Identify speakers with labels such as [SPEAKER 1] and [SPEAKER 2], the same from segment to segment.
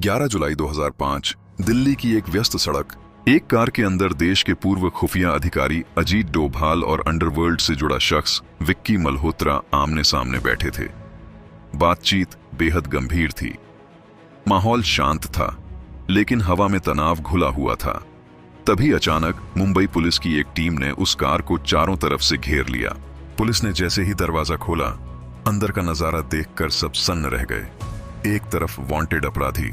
[SPEAKER 1] 11 जुलाई 2005 दिल्ली की एक व्यस्त सड़क। एक कार के अंदर देश के पूर्व खुफिया अधिकारी अजीत डोभाल और अंडरवर्ल्ड से जुड़ा शख्स विक्की मल्होत्रा आमने सामने बैठे थे। बातचीत बेहद गंभीर थी। माहौल शांत था, लेकिन हवा में तनाव घुला हुआ था। तभी अचानक मुंबई पुलिस की एक टीम ने उस कार को चारों तरफ से घेर लिया। पुलिस ने जैसे ही दरवाजा खोला, अंदर का नजारा देखकर सब सन्न रह गए। एक तरफ वांटेड अपराधी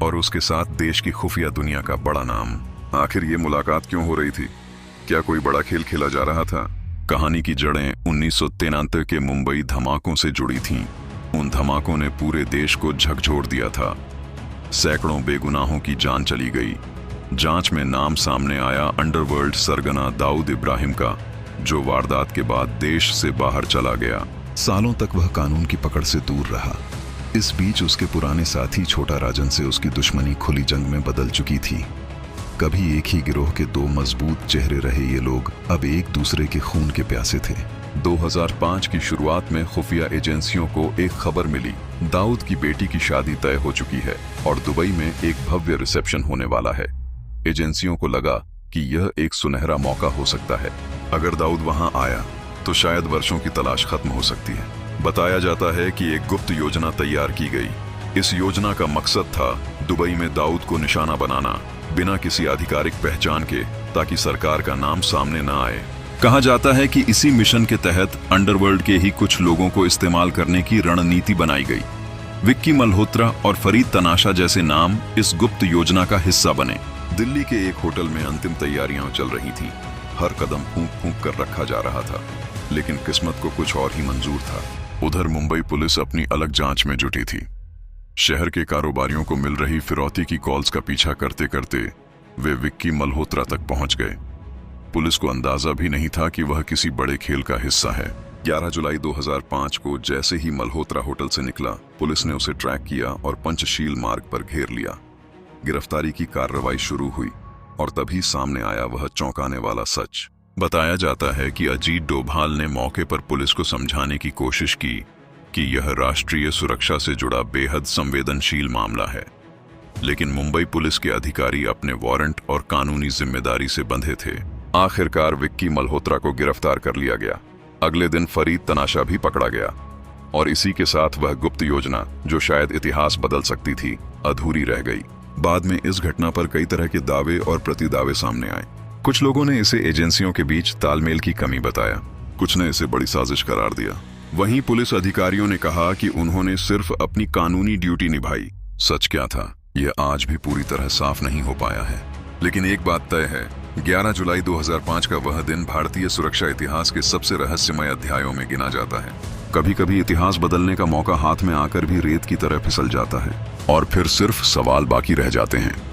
[SPEAKER 1] और उसके साथ देश की खुफिया दुनिया का बड़ा नाम। आखिर ये मुलाकात क्यों हो रही थी? क्या कोई बड़ा खेल खेला जा रहा था? कहानी की जड़ें 1993 के मुंबई धमाकों से जुड़ी थीं। उन धमाकों ने पूरे देश को झकझोर दिया था। सैकड़ों बेगुनाहों की जान चली गई। जांच में नाम सामने आया अंडरवर्ल्ड सरगना दाऊद इब्राहिम का, जो वारदात के बाद देश से बाहर चला गया। सालों तक वह कानून की पकड़ से दूर रहा। इस बीच उसके पुराने साथी छोटा राजन से उसकी दुश्मनी खुली जंग में बदल चुकी थी। कभी एक ही गिरोह के दो मजबूत चेहरे रहे ये लोग अब एक दूसरे के खून के प्यासे थे। 2005 की शुरुआत में खुफिया एजेंसियों को एक खबर मिली, दाऊद की बेटी की शादी तय हो चुकी है और दुबई में एक भव्य रिसेप्शन होने वाला है। एजेंसियों को लगा कि यह एक सुनहरा मौका हो सकता है। अगर दाऊद वहां आया तो शायद वर्षों की तलाश खत्म हो सकती है। बताया जाता है कि एक गुप्त योजना तैयार की गई। इस योजना का मकसद था दुबई में दाऊद को निशाना बनाना, बिना किसी आधिकारिक पहचान के, ताकि सरकार का नाम सामने न आए। कहा जाता है कि इसी मिशन के तहत अंडरवर्ल्ड के ही कुछ लोगों को इस्तेमाल करने की रणनीति बनाई गई। विक्की मल्होत्रा और फरीद तनाशा जैसे नाम इस गुप्त योजना का हिस्सा बने। दिल्ली के एक होटल में अंतिम तैयारियां चल रही थीं। हर कदम फूंक फूंक कर रखा जा रहा था, लेकिन किस्मत को कुछ और ही मंजूर था। उधर मुंबई पुलिस अपनी अलग जांच में जुटी थी। शहर के कारोबारियों को मिल रही फिरौती की कॉल्स का पीछा करते करते वे विक्की मल्होत्रा तक पहुंच गए। पुलिस को अंदाजा भी नहीं था कि वह किसी बड़े खेल का हिस्सा है। 11 जुलाई 2005 को जैसे ही मल्होत्रा होटल से निकला, पुलिस ने उसे ट्रैक किया और पंचशील मार्ग पर घेर लिया। गिरफ्तारी की कार्रवाई शुरू हुई और तभी सामने आया वह चौंकाने वाला सच। बताया जाता है कि अजीत डोभाल ने मौके पर पुलिस को समझाने की कोशिश की कि यह राष्ट्रीय सुरक्षा से जुड़ा बेहद संवेदनशील मामला है, लेकिन मुंबई पुलिस के अधिकारी अपने वारंट और कानूनी जिम्मेदारी से बंधे थे। आखिरकार विक्की मल्होत्रा को गिरफ्तार कर लिया गया। अगले दिन फरीद तनाशा भी पकड़ा गया और इसी के साथ वह गुप्त योजना, जो शायद इतिहास बदल सकती थी, अधूरी रह गई। बाद में इस घटना पर कई तरह के दावे और प्रतिदावे सामने आए। कुछ लोगों ने इसे एजेंसियों के बीच तालमेल की कमी बताया, कुछ ने इसे बड़ी साजिश करार दिया। वहीं पुलिस अधिकारियों ने कहा कि उन्होंने सिर्फ अपनी कानूनी ड्यूटी निभाई। सच क्या था, यह आज भी पूरी तरह साफ नहीं हो पाया है। लेकिन एक बात तय है, 11 जुलाई 2005 का वह दिन भारतीय सुरक्षा इतिहास के सबसे रहस्यमय अध्यायों में गिना जाता है। कभी कभी इतिहास बदलने का मौका हाथ में आकर भी रेत की तरह फिसल जाता है और फिर सिर्फ सवाल बाकी रह जाते हैं।